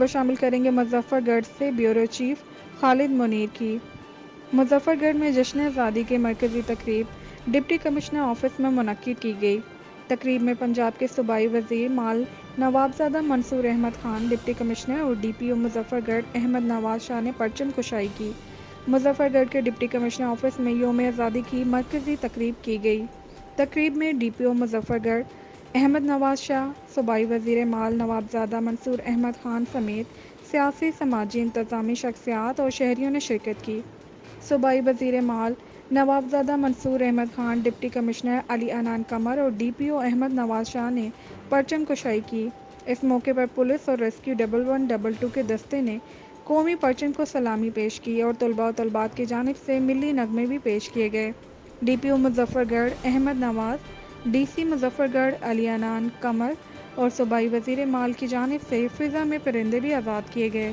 खबर शामिल करेंगे मुजफ्फरगढ़ से ब्यूरो चीफ खालिद मुनीर की। मुजफ्फरगढ़ में जश्न आज़ादी के मरकज़ी तकरीब डिप्टी कमिश्नर ऑफिस में मुनक्किद की गई। तकरीब में पंजाब के सूबाई वज़ीर माल नवाबजादा मंसूर अहमद खान, डिप्टी कमिश्नर और DPO मुजफ्फरगढ़ अहमद नवाज शाह ने परचम कुशाई की। मुजफ्फरगढ़ के डिप्टी कमिश्नर ऑफिस में यौम आज़ादी की मरकज़ी तकरीब की गई। तकरीब में DPO मुजफ्फरगढ़ अहमद नवाज शाह, सूबाई वज़ीर माल नवाबजादा मंसूर अहमद खान समेत सियासी, समाजी, इंतज़ामी शख्सियात और शहरियों ने शिरकत की। सूबाई वज़ीर माल नवाबजादा मंसूर अहमद खान, डिप्टी कमिश्नर अली अनान कमर और DPO अहमद नवाज शाह ने परचम कुशाई की। इस मौके पर पुलिस और रेस्क्यू 1112 के दस्ते ने कौमी परचम को सलामी पेश की और तलबा और तलबात की जानिब से मिली नगमे भी पेश किए गए। DPO मुजफ्फरगढ़ अहमद नवाज, DC मुजफ्फरगढ़ अली अनान कमर और सूबाई वज़ीर माल की जानिब से फ़िज़ा में परिंदे भी आज़ाद किए गए।